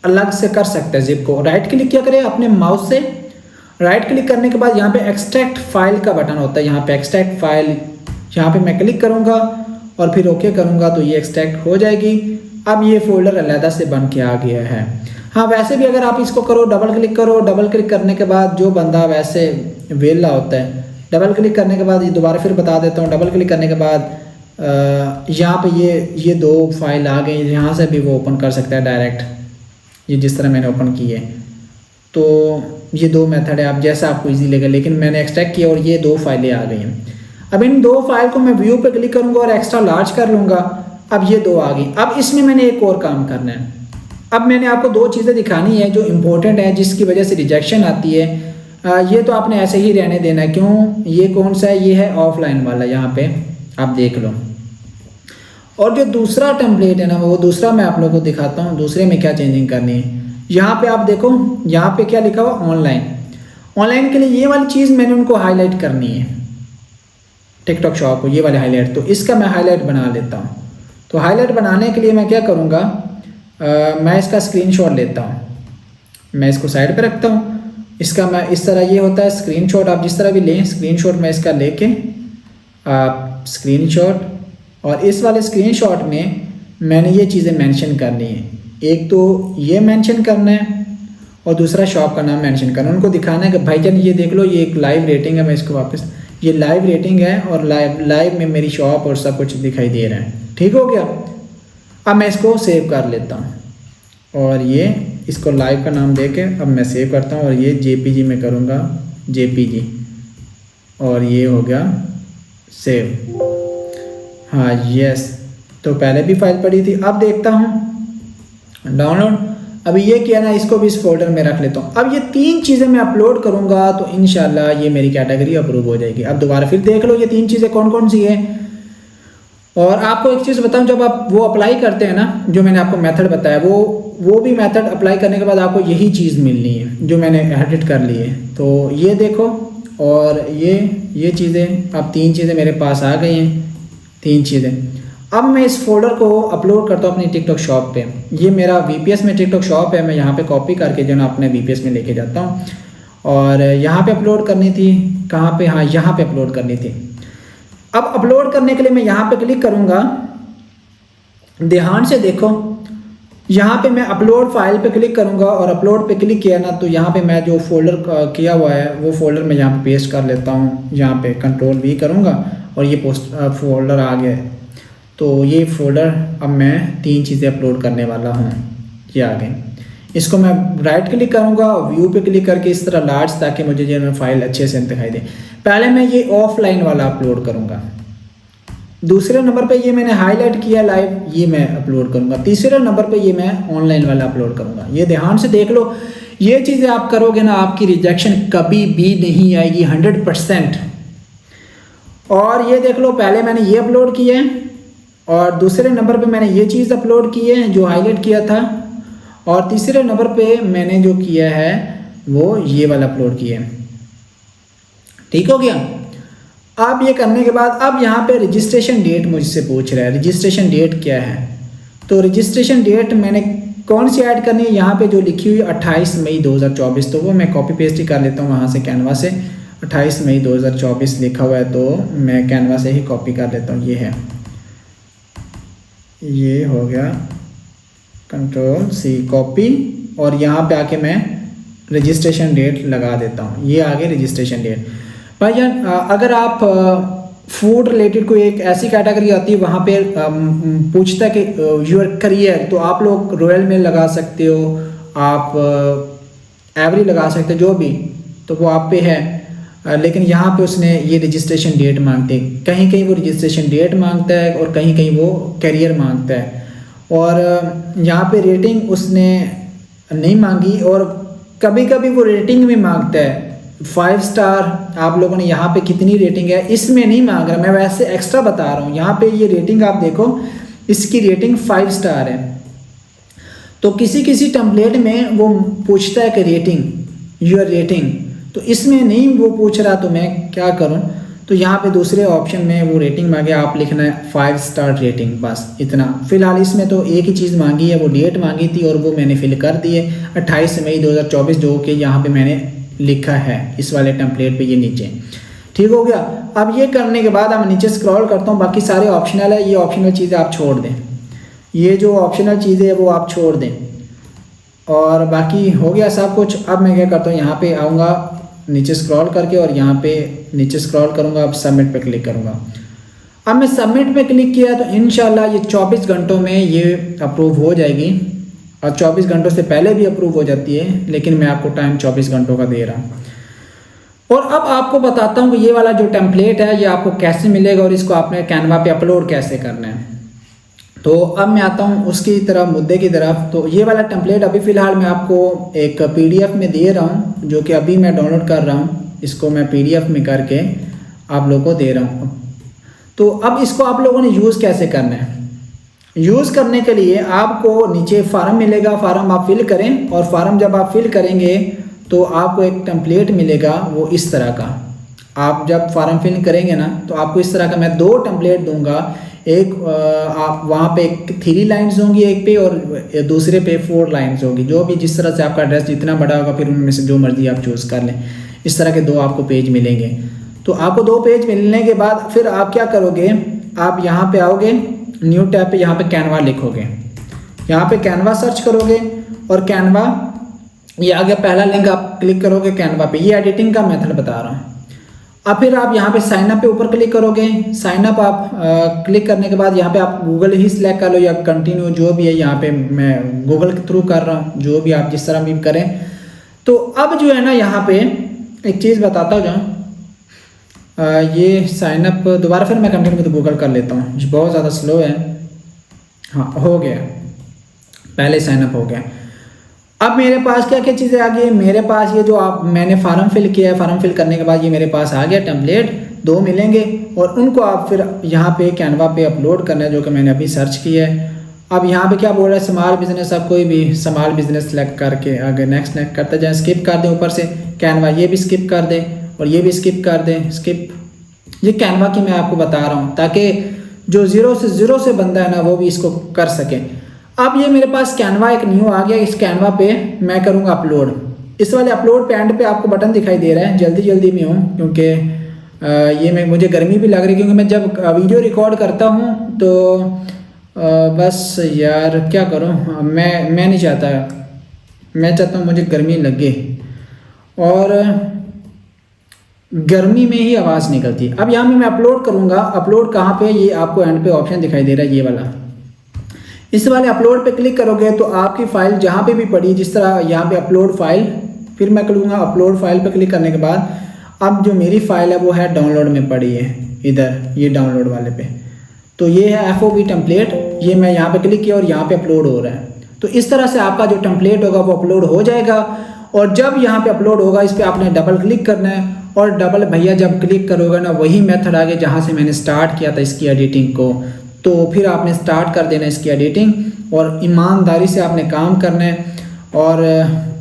अलग से कर सकते हैं। जिप को राइट क्लिक किया करें अपने माउस से, राइट क्लिक करने के बाद यहाँ पे एक्सट्रैक्ट फाइल का बटन होता है, यहाँ पे एक्सट्रैक्ट फाइल, यहाँ पे मैं क्लिक करूँगा और फिर ओके करूँगा तो ये एक्सट्रैक्ट हो जाएगी। अब ये फोल्डर अलहदा से बन के आ गया है। हाँ, वैसे भी अगर आप इसको करो, डबल क्लिक करो, डबल क्लिक करने के बाद जो बंदा वैसे वेला होता है, डबल क्लिक करने के बाद ये दोबारा फिर बता देता हूँ, डबल क्लिक करने के बाद यहाँ पे ये 2 फाइल आ गई, यहाँ से भी वो ओपन कर सकता है डायरेक्ट, ये जिस तरह मैंने ओपन की है। तो ये 2 मेथड है, आप जैसा आपको इजी लगे, लेकिन मैंने एक्सट्रैक्ट किया और ये 2 फाइलें आ गई हैं। अब इन दो फाइल को मैं व्यू पे क्लिक करूंगा और एक्स्ट्रा लार्ज कर लूंगा। अब ये दो आ गई। अब इसमें मैंने एक और काम करना है। अब मैंने आपको दो चीज़ें दिखानी है जो इम्पोर्टेंट है, जिसकी वजह से रिजेक्शन आती है। ये तो आपने ऐसे ही रहने देना है। क्यों? ये कौन सा है? ये है ऑफलाइन वाला, यहाँ पे आप देख लो। और जो दूसरा टेम्पलेट है ना, वो दूसरा मैं आप लोगों को दिखाता हूँ। दूसरे में क्या चेंजिंग करनी है, यहाँ पे आप देखो, यहाँ पे क्या लिखा हुआ, ऑनलाइन। ऑनलाइन के लिए ये वाली चीज़ मैंने उनको हाईलाइट करनी है, टिकटॉक शॉप को, ये वाले हाईलाइट। तो इसका मैं हाईलाइट बना लेता हूँ। तो हाईलाइट बनाने के लिए मैं क्या करूँगा, मैं इसका स्क्रीनशॉट लेता हूँ, मैं इसको साइड पे रखता हूँ। इसका मैं इस तरह, ये होता है स्क्रीनशॉट, आप जिस तरह भी लें स्क्रीनशॉट। मैं इसका लेके आप स्क्रीनशॉट, और इस वाले स्क्रीनशॉट में मैंने ये चीज़ें मेंशन करनी है। एक तो ये मेंशन करना है और दूसरा शॉप का नाम मेंशन करना है। उनको दिखाना है कि भाईजान ये देख लो, ये एक लाइव रेटिंग है। मैं इसको वापस, ये लाइव रेटिंग है और लाइव में मेरी शॉप और सब कुछ दिखाई दे रहा है। ठीक हो गया। अब मैं इसको सेव कर लेता हूँ और ये इसको लाइव का नाम देके अब मैं सेव करता हूँ और ये जेपीजी में करूँगा, जेपीजी, और ये हो गया सेव। हाँ यस, तो पहले भी फाइल पड़ी थी। अब देखता हूँ डाउनलोड। अभी ये किया ना, इसको भी इस फोल्डर में रख लेता हूँ। अब ये तीन चीज़ें मैं अपलोड करूँगा तो इंशाल्लाह ये मेरी कैटेगरी अप्रूव हो जाएगी। अब दोबारा फिर देख लो ये तीन चीज़ें कौन कौन सी है। और आपको एक चीज़ बताऊँ, जब आप वो अप्लाई करते हैं ना, जो मैंने आपको मेथड बताया, वो भी मेथड अप्लाई करने के बाद आपको यही चीज़ मिलनी है जो मैंने एडिट कर ली है। तो ये देखो, और ये चीज़ें, अब तीन चीज़ें मेरे पास आ गई हैं, तीन चीज़ें। अब मैं इस फोल्डर को अपलोड करता हूँ अपनी टिकटॉक शॉप पे। ये मेरा VPS में टिकटॉक शॉप है। मैं यहाँ पे कॉपी करके जो ना अपने VPS में लेके जाता हूँ और यहाँ पे अपलोड करनी थी। कहाँ पे? हाँ, यहाँ पे अपलोड करनी थी। अब अपलोड करने के लिए मैं यहाँ पे क्लिक करूँगा। ध्यान से देखो, यहाँ पे मैं अपलोड फाइल पे क्लिक करूँगा और अपलोड पे क्लिक किया ना, तो यहाँ पे मैं जो फोल्डर किया हुआ है वो फोल्डर मैं यहाँ पे पेस्ट कर लेता हूँ। यहाँ पे Ctrl+V करूँगा और ये फोल्डर आ गया। तो ये फोल्डर अब मैं तीन चीज़ें अपलोड करने वाला हूँ, ये आ गए। इसको मैं राइट क्लिक करूँगा, व्यू पे क्लिक करके इस तरह लार्ज, ताकि मुझे जो फाइल अच्छे से दिखाई दे। पहले मैं ये ऑफलाइन वाला अपलोड करूँगा। दूसरे नंबर पे ये मैंने हाईलाइट किया लाइव, ये मैं अपलोड करूँगा। तीसरे नंबर पे ये मैं ऑनलाइन वाला अपलोड करूँगा। ये ध्यान से देख लो, ये चीज़ें आप करोगे ना, आपकी रिजेक्शन कभी भी नहीं आएगी, 100%। और ये देख लो, पहले मैंने ये अपलोड किया है और दूसरे नंबर पे मैंने ये चीज़ अपलोड की है जो हाईलाइट किया था, और तीसरे नंबर पे मैंने जो किया है वो ये वाला अपलोड किया है। ठीक हो गया। अब ये करने के बाद अब यहाँ पे रजिस्ट्रेशन डेट मुझसे पूछ रहा है, रजिस्ट्रेशन डेट क्या है। तो रजिस्ट्रेशन डेट मैंने कौन सी ऐड करनी है, यहाँ पे जो लिखी हुई 28 मई 2024, तो वो मैं कॉपी पेस्ट ही कर लेता हूँ वहाँ से, कैनवा से। 28 मई 2024 लिखा हुआ है, तो मैं कैनवा से ही कॉपी कर लेता हूँ। ये है, ये हो गया, Ctrl+C कॉपी, और यहाँ पे आके मैं रजिस्ट्रेशन डेट लगा देता हूँ। ये आगे रजिस्ट्रेशन डेट। भाईजान अगर आप फूड रिलेटेड कोई एक ऐसी कैटेगरी आती है, वहाँ पे पूछता है कि योर करियर, तो आप लोग रॉयल में लगा सकते हो, आप एवरी लगा सकते हो, जो भी, तो वो आप पे है। लेकिन यहाँ पे उसने ये रजिस्ट्रेशन डेट मांगते हैं। कहीं कहीं वो रजिस्ट्रेशन डेट मांगता है और कहीं कहीं वो करियर मांगता है। और यहाँ पे रेटिंग उसने नहीं मांगी, और कभी कभी वो रेटिंग भी मांगता है। 5 स्टार आप लोगों ने यहाँ पे कितनी रेटिंग है इसमें नहीं मांग रहा, मैं वैसे एक्स्ट्रा बता रहा हूँ। यहाँ पे ये रेटिंग आप देखो, इसकी रेटिंग 5 स्टार है। तो किसी किसी टेम्पलेट में वो पूछता है कि रेटिंग, योर रेटिंग, तो इसमें नहीं वो पूछ रहा, तो मैं क्या करूं। तो यहाँ पे दूसरे ऑप्शन में वो रेटिंग मांगे, आप लिखना है 5 स्टार रेटिंग, बस इतना। फिलहाल इसमें तो एक ही चीज़ मांगी है, वो डेट मांगी थी और वो मैंने फिल कर दी है 28 मई 2024, जो कि यहाँ पे मैंने लिखा है इस वाले टेम्पलेट पे, ये नीचे। ठीक हो गया। अब ये करने के बाद अब नीचे स्क्रॉल करता हूँ, बाकी सारे ऑप्शनल है, ये ऑप्शनल चीज़ें आप छोड़ दें, ये जो ऑप्शनल चीज़ें है वो आप छोड़ दें, और बाकी हो गया सब कुछ। अब मैं क्या करता हूँ, यहाँ पे आऊँगा नीचे स्क्रॉल करके, और यहाँ पे नीचे स्क्रॉल करूँगा, अब सबमिट पे क्लिक करूँगा। अब मैं सबमिट पे क्लिक किया तो इंशाल्लाह ये 24 घंटों में ये अप्रूव हो जाएगी, और 24 घंटों से पहले भी अप्रूव हो जाती है, लेकिन मैं आपको टाइम 24 घंटों का दे रहा हूँ। और अब आपको बताता हूँ कि ये वाला जो टेम्पलेट है ये आपको कैसे मिलेगा और इसको आपने कैनवा पे अपलोड कैसे करना है। तो अब मैं आता हूँ उसकी तरफ, मुद्दे की तरफ। तो ये वाला टेम्पलेट अभी फ़िलहाल मैं आपको एक PDF में दे रहा हूँ, जो कि अभी मैं डाउनलोड कर रहा हूँ। इसको मैं PDF में करके आप लोगों को दे रहा हूँ। तो अब इसको आप लोगों ने यूज़ कैसे करना है। यूज़ करने के लिए आपको नीचे फार्म मिलेगा, फार्म आप फिल करें, और फार्म जब आप फिल करेंगे तो आपको एक टेम्पलेट मिलेगा वो इस तरह का। आप जब फार्म फिल करेंगे ना तो आपको इस तरह का मैं 2 टेम्पलेट दूंगा। एक आप वहाँ पे 3 लाइन्स होंगी एक पे, और दूसरे पे 4 लाइन्स होगी। जो भी जिस तरह से आपका एड्रेस जितना बड़ा होगा फिर उनमें से जो मर्जी आप चूज़ कर लें। इस तरह के 2 आपको पेज मिलेंगे। तो आपको 2 पेज मिलने के बाद फिर आप क्या करोगे, आप यहाँ पे आओगे, न्यू टैब पे यहाँ पे कैनवा लिखोगे, यहाँ पे कैनवा सर्च करोगे और कैनवा ये आ गया। पहला लिंक आप क्लिक करोगे कैनवा पे। ये एडिटिंग का मेथड बता रहा हूँ। अब फिर आप यहाँ पे साइन अप पे ऊपर क्लिक करोगे। साइन अप आप क्लिक करने के बाद यहाँ पे आप गूगल ही सिलेक्ट कर लो या कंटिन्यू, जो भी है। यहाँ पे मैं गूगल के थ्रू कर रहा हूँ, जो भी आप जिस तरह भी करें। तो अब जो है ना यहाँ पे एक चीज़ बताता हूँ जो ये साइन अप दोबारा फिर मैं कंटिन्यू तो गूगल कर लेता हूँ, जो बहुत ज़्यादा स्लो है। हाँ हो गया, पहले साइन अप हो गया। अब मेरे पास क्या क्या चीज़ें आ गई। मेरे पास ये जो आप मैंने फार्म फिल किया है, फार्म फिल करने के बाद ये मेरे पास आ गया टेम्पलेट। 2 मिलेंगे और उनको आप फिर यहाँ पे कैनवा पे अपलोड करना है, जो कि मैंने अभी सर्च किया है। अब यहाँ पे क्या बोल रहा है, स्मॉल बिजनेस। आप कोई भी स्मॉल बिजनेस सेलेक्ट करके आगे नेक्स्ट करते जाएँ। स्किप कर दें ऊपर से कैनवा, ये भी स्किप कर दें और ये भी स्किप कर दें। स्किप, ये कैनवा की मैं आपको बता रहा हूँ ताकि जो ज़ीरो से बंदा है ना वो भी इसको कर सके। अब ये मेरे पास कैनवा एक न्यू आ गया। इस कैनवा पे मैं करूँगा अपलोड। इस वाले अपलोड पे एंड पे आपको बटन दिखाई दे रहा है। जल्दी में हूँ क्योंकि ये मुझे गर्मी भी लग रही है, क्योंकि मैं जब वीडियो रिकॉर्ड करता हूँ तो बस यार क्या करूँ, मैं नहीं चाहता। मैं चाहता हूँ मुझे गर्मी लगे और गर्मी में ही आवाज़ निकलती है। अब यहाँ मैं अपलोड करूँगा। अपलोड कहाँ पे, ये आपको एंड पे ऑप्शन दिखाई दे रहा है, ये वाला। इस वाले अपलोड पे क्लिक करोगे तो आपकी फ़ाइल जहाँ पे भी पड़ी, जिस तरह यहाँ पे अपलोड फाइल, फिर मैं करूँगा अपलोड फाइल पे क्लिक करने के बाद अब जो मेरी फ़ाइल है वो है डाउनलोड में पड़ी है, इधर ये डाउनलोड वाले पे। तो ये है FOB टेम्पलेट। ये मैं यहाँ पे क्लिक किया और यहाँ पे अपलोड हो रहा है। तो इस तरह से आपका जो टेम्पलेट होगा वो अपलोड हो जाएगा। और जब यहाँ पे अपलोड होगा इस पर आपने डबल क्लिक करना है, और डबल भैया जब क्लिक करोगे ना वही मेथड आ गया जहाँ से मैंने स्टार्ट किया था इसकी एडिटिंग को। तो फिर आपने स्टार्ट कर देना इसकी एडिटिंग और ईमानदारी से आपने काम करना है। और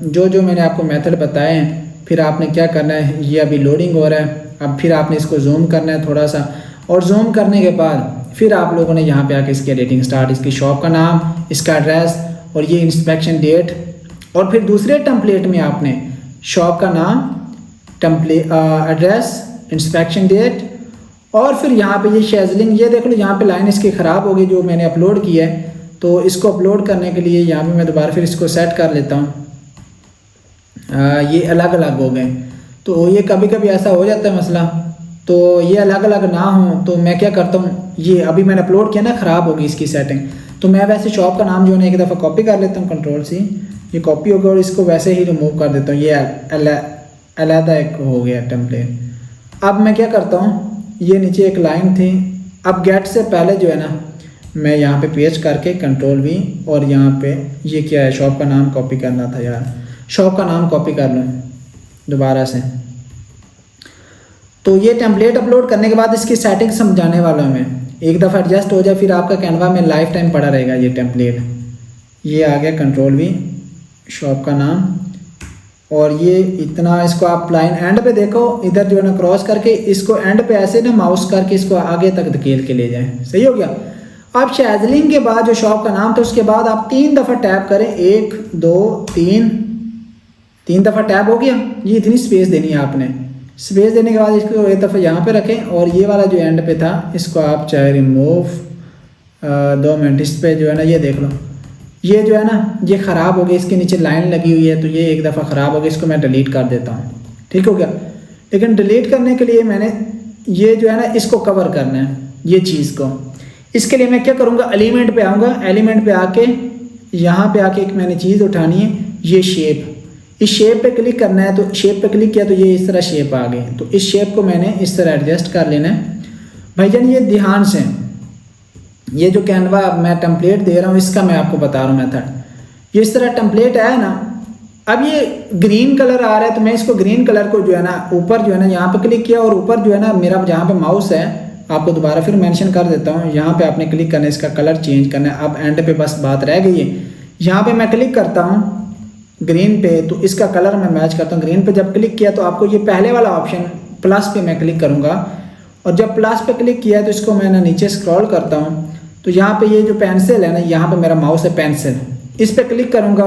जो जो मैंने आपको मेथड बताए हैं फिर आपने क्या करना है, ये अभी लोडिंग हो रहा है। अब फिर आपने इसको जूम करना है थोड़ा सा, और जूम करने के बाद फिर आप लोगों ने यहाँ पे आके इसकी एडिटिंग स्टार्ट, इसकी शॉप का नाम, इसका एड्रेस और ये इंस्पेक्शन डेट, और फिर दूसरे टेम्पलेट में आपने शॉप का नाम, एड्रेस, इंस्पेक्शन डेट, और फिर यहाँ पे ये शेजलिंग। ये देख लो यहाँ पे लाइन इसकी ख़राब हो गई जो मैंने अपलोड किया है। तो इसको अपलोड करने के लिए यहाँ पे मैं दोबारा फिर इसको सेट कर लेता हूँ। ये अलग अलग हो गए, तो ये कभी कभी ऐसा हो जाता है मसला। तो ये अलग अलग ना हो तो मैं क्या करता हूँ, ये अभी मैंने अपलोड किया ना, ख़राब होगी इसकी सेटिंग। तो मैं वैसे शॉप का नाम जो है एक दफ़ा कॉपी कर लेता हूँ, Ctrl+C, ये कॉपी हो गया, और इसको वैसे ही रिमूव कर देता हूँ। ये अलहदा एक हो गया टेम्पलेट। अब मैं क्या करता हूँ, ये नीचे एक लाइन थी, अब गेट से पहले जो है ना मैं यहाँ पे पेस्ट करके Ctrl+V, और यहाँ पे ये क्या है, शॉप का नाम कॉपी करना था यार, शॉप का नाम कॉपी कर लूँ दोबारा से। तो ये टेम्पलेट अपलोड करने के बाद इसकी सेटिंग समझाने वाला हूँ मैं। एक दफ़ा एडजस्ट हो जाए फिर आपका कैनवा में लाइफ टाइम पड़ा रहेगा ये टेम्पलेट। ये आ गया Ctrl+V, शॉप का नाम, और ये इतना, इसको आप लाइन एंड पे देखो, इधर जो है ना क्रॉस करके इसको एंड पे ऐसे ना माउस करके इसको आगे तक धकेल के ले जाएं। सही हो गया। अब शेजलिंग के बाद जो शॉप का नाम था उसके बाद आप 3 दफ़ा टैप करें, 1 2 3 दफ़ा टैप हो गया। ये इतनी स्पेस देनी है आपने। स्पेस देने के बाद इसको एक दफ़ा यहाँ पे रखें, और ये वाला जो एंड पे था इसको आप चाहे रिमूव 2 मिनट, इस पर जो है ना ये देख लो, ये जो है ना ये ख़राब हो गई, इसके नीचे लाइन लगी हुई है, तो ये एक दफ़ा ख़राब हो गई, इसको मैं डिलीट कर देता हूँ। ठीक हो गया। लेकिन डिलीट करने के लिए मैंने ये जो है ना इसको कवर करना है, ये चीज़ को। इसके लिए मैं क्या करूँगा, एलिमेंट पे आऊँगा, एलिमेंट पे आके यहाँ पे आके एक मैंने चीज़ उठानी है, ये शेप, इस शेप पे क्लिक करना है, तो शेप पे क्लिक किया तो ये इस तरह शेप आ गई। तो इस शेप को मैंने इस तरह एडजस्ट कर लेना है भाईजान। ये ध्यान से, ये जो कैनवा मैं टेम्पलेट दे रहा हूँ इसका मैं आपको बता रहा हूँ मेथड। ये इस तरह टेम्पलेट आया ना, अब ये ग्रीन कलर आ रहा है तो मैं इसको ग्रीन कलर को जो है ना ऊपर जो है ना यहाँ पे क्लिक किया और ऊपर जो है ना मेरा जहाँ पे माउस है, आपको दोबारा फिर मेंशन कर देता हूँ, यहाँ पे आपने क्लिक करना है, इसका कलर चेंज करना है। अब एंड पे बस बात रह गई है, यहाँ पे मैं क्लिक करता हूँ ग्रीन पे, तो इसका कलर मैं मैच करता हूँ ग्रीन पे। जब क्लिक किया तो आपको ये पहले वाला ऑप्शन प्लस पे मैं क्लिक करूँगा, और जब प्लस पे क्लिक किया तो इसको मैं नीचे स्क्रॉल करता हूँ, तो यहाँ पे ये जो पेंसिल है ना, यहाँ पे मेरा माउस है पेंसिल, इस पे क्लिक करूँगा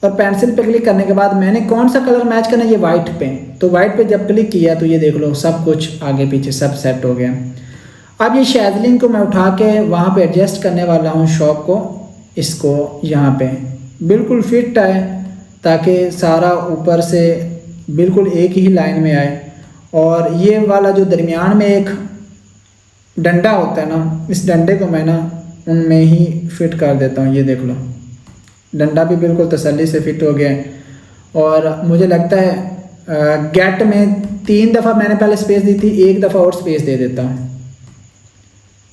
और पेंसिल पे क्लिक करने के बाद मैंने कौन सा कलर मैच करना है, ये वाइट पे। तो वाइट पे जब क्लिक किया तो ये देख लो सब कुछ आगे पीछे सब सेट हो गया। अब ये शेजलिंग को मैं उठा के वहाँ पे एडजस्ट करने वाला हूँ शॉप को, इसको यहाँ पे बिल्कुल फिट आए ताकि सारा ऊपर से बिल्कुल एक ही लाइन में आए। और ये वाला जो दरमियान में एक डंडा होता है ना, इस डंडे को मैं ना उनमें ही फिट कर देता हूँ। ये देख लो डंडा भी बिल्कुल तसल्ली से फिट हो गया है। और मुझे लगता है गेट में 3 दफ़ा मैंने पहले स्पेस दी थी, 1 दफ़ा और स्पेस दे देता हूँ।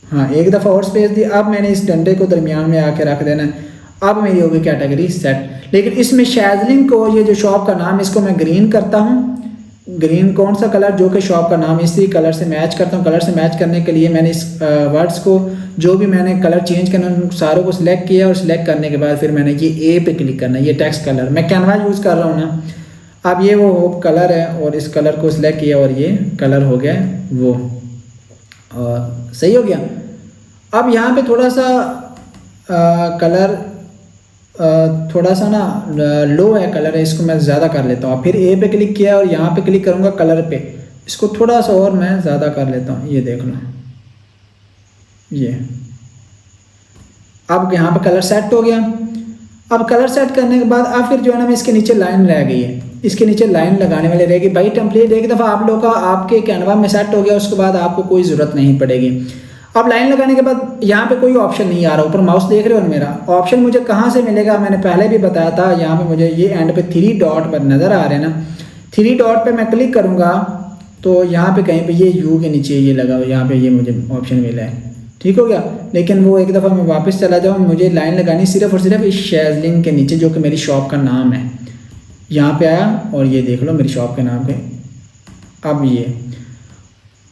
हाँ 1 दफ़ा और स्पेस दी। अब मैंने इस डंडे को दरमियान में आके रख देना है। अब मेरी होगी कैटेगरी सेट। लेकिन इसमें शेजलिंग को, ये जो शॉप का नाम, इसको मैं ग्रीन करता हूँ। ग्रीन कौन सा कलर, जो कि शॉप का नाम, इसी कलर से मैच करता हूँ। कलर से मैच करने के लिए मैंने इस वर्ड्स को, जो भी मैंने कलर चेंज करना उन सारों को सिलेक्ट किया, और सिलेक्ट करने के बाद फिर मैंने ये ए पे क्लिक करना है। ये टेक्स्ट कलर मैं कैनवा यूज़ कर रहा हूँ ना। अब ये वो कलर है और इस कलर को सिलेक्ट किया और ये कलर हो गया वो, और सही हो गया। अब यहाँ पे थोड़ा सा कलर थोड़ा सा ना लो है कलर है, इसको मैं ज़्यादा कर लेता हूँ। फिर ए पे क्लिक किया और यहाँ पे क्लिक करूँगा कलर पे, इसको थोड़ा सा और मैं ज़्यादा कर लेता हूँ। ये देख लो, ये अब यहाँ पे कलर सेट हो गया। अब कलर सेट करने के बाद अब फिर जो है ना, मैं इसके नीचे लाइन रह गई है, इसके नीचे लाइन लगाने वाली रहेगी। भाई टेम्पलेट एक दफ़ा आप लोग का आपके कैनवा में सेट हो गया, उसके बाद आपको कोई ज़रूरत नहीं पड़ेगी। अब लाइन लगाने के बाद यहाँ पे कोई ऑप्शन नहीं आ रहा, ऊपर माउस देख रहे हो मेरा ऑप्शन मुझे कहाँ से मिलेगा, मैंने पहले भी बताया था। यहाँ पे मुझे ये एंड पे 3 डॉट पर नज़र आ रहे हैं ना, 3 डॉट पे मैं क्लिक करूँगा तो यहाँ पे कहीं पे ये यू के नीचे ये लगा हुआ, यहाँ पे ये मुझे ऑप्शन मिला है। ठीक हो गया। लेकिन वो एक दफ़ा मैं वापस चला जाऊँ, मुझे लाइन लगानी सिर्फ और सिर्फ इस शेजलिंग के नीचे, जो कि मेरी शॉप का नाम है। यहाँ पे आया और ये देख लो मेरी शॉप के नाम पे। अब ये,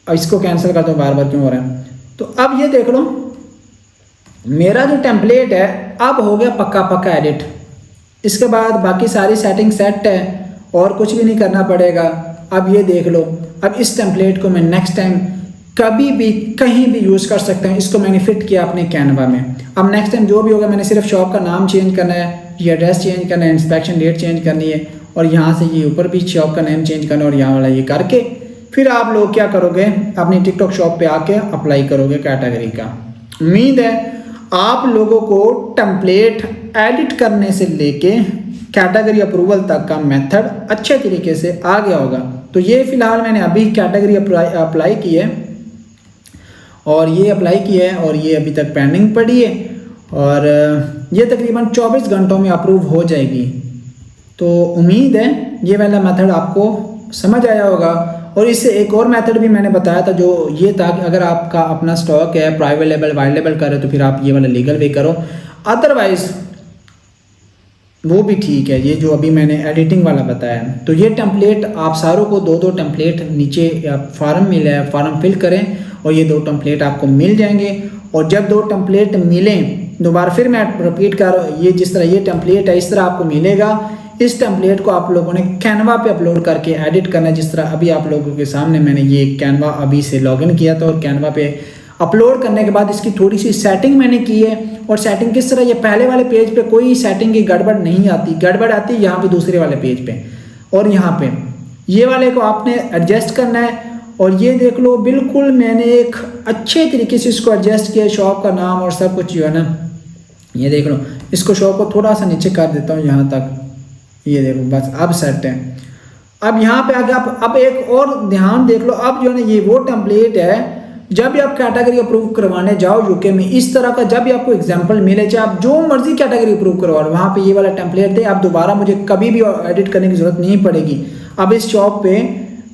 अब इसको कैंसिल कर दो, बार बार क्यों हो रहा है। तो अब ये देख लो मेरा जो टेम्पलेट है अब हो गया पक्का पक्का एडिट। इसके बाद बाकी सारी सेटिंग सेट है और कुछ भी नहीं करना पड़ेगा। अब ये देख लो, अब इस टेम्पलेट को मैं नेक्स्ट टाइम कभी भी कहीं भी यूज़ कर सकता हूँ। इसको मैंने फिट किया अपने कैनवा में। अब नेक्स्ट टाइम जो भी होगा, मैंने सिर्फ शॉप का नाम चेंज करना है, ये एड्रेस चेंज करना है, इंस्पेक्शन डेट चेंज करनी है, और यहाँ से ये ऊपर भी शॉप का नेम चेंज करना है, और यहाँ वाला ये करके फिर आप लोग क्या करोगे, अपनी टिकटॉक शॉप पे आके अप्लाई करोगे कैटेगरी का। उम्मीद है आप लोगों को टेम्पलेट एडिट करने से लेके कैटेगरी अप्रूवल तक का मेथड अच्छे तरीके से आ गया होगा। तो ये फिलहाल मैंने अभी कैटेगरी अप्लाई की है, और ये अप्लाई किया है, और ये अभी तक पेंडिंग पड़ी है, और ये तकरीबन 24 घंटों में अप्रूव हो जाएगी। तो उम्मीद है ये वाला मेथड आपको समझ आया होगा। और इससे एक और मेथड भी मैंने बताया था, जो ये था कि अगर आपका अपना स्टॉक है, प्राइवेट लेवल वाइट लेवल कर रहे हो, तो फिर आप ये वाला लीगल वे करो, अदरवाइज वो भी ठीक है। ये जो अभी मैंने एडिटिंग वाला बताया, तो ये टेम्पलेट आप सारों को 2-2 टेम्पलेट नीचे फॉर्म मिला है, फॉर्म फिल करें और ये 2 टेम्पलेट आपको मिल जाएंगे। और जब 2 टेम्पलेट मिलें, दोबारा फिर मैं रिपीट कर रहा हूँ, ये जिस तरह ये टेम्पलेट है इस तरह आपको मिलेगा। इस टेम्पलेट को आप लोगों ने कैनवा पे अपलोड करके एडिट करना है। जिस तरह अभी आप लोगों के सामने मैंने ये कैनवा अभी से लॉगिन किया था, और कैनवा पे अपलोड करने के बाद इसकी थोड़ी सी सेटिंग मैंने की है। और सेटिंग किस तरह, ये पहले वाले पेज पे कोई सेटिंग की गड़बड़ नहीं आती, गड़बड़ आती है यहाँ पे दूसरे वाले पेज पे, और यहाँ पे ये वाले को आपने एडजस्ट करना है। और ये देख लो बिल्कुल मैंने एक अच्छे तरीके से इसको एडजस्ट किया, शॉप का नाम और सब कुछ जो है ना, ये देख लो। इसको शॉप को थोड़ा सा नीचे कर देता हूँ यहाँ तक, ये देखो बस अब सेट है। अब यहाँ पे आके आप अब एक और ध्यान देख लो, अब जो है ना ये वो टेम्पलेट है जब भी आप कैटेगरी अप्रूव करवाने जाओ यूके में, इस तरह का जब भी आपको एग्जांपल मिले, चाहे आप जो मर्जी कैटेगरी अप्रूव करवा लो, वहाँ पे ये वाला टेम्पलेट दे, आप दोबारा मुझे कभी भी एडिट करने की जरूरत नहीं पड़ेगी। अब इस शॉप पे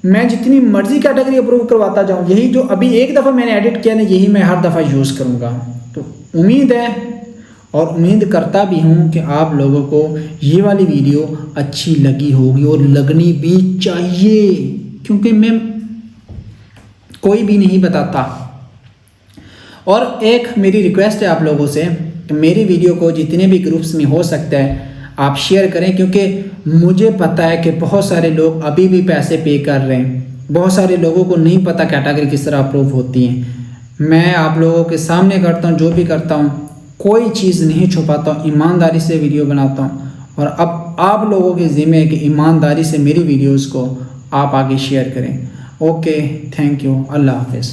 मैं जितनी मर्जी कैटेगरी अप्रूव करवाता जाऊँ, यही जो अभी एक दफ़ा मैंने एडिट किया ना, यही मैं हर दफ़ा यूज़ करूँगा। तो उम्मीद है और उम्मीद करता भी हूँ कि आप लोगों को ये वाली वीडियो अच्छी लगी होगी और लगनी भी चाहिए, क्योंकि मैं कोई भी नहीं बताता। और एक मेरी रिक्वेस्ट है आप लोगों से कि मेरी वीडियो को जितने भी ग्रुप्स में हो सकता है आप शेयर करें, क्योंकि मुझे पता है कि बहुत सारे लोग अभी भी पैसे पे कर रहे हैं, बहुत सारे लोगों को नहीं पता कैटेगरी किस तरह अप्रूव होती हैं। मैं आप लोगों के सामने करता हूँ, जो भी करता हूँ कोई चीज़ नहीं छुपाता हूँ, ईमानदारी से वीडियो बनाता हूँ। और अब आप लोगों के ज़िम्मे है कि ईमानदारी से मेरी वीडियोज़ को आप आगे शेयर करें। ओके, थैंक यू, अल्लाह हाफ़िज़।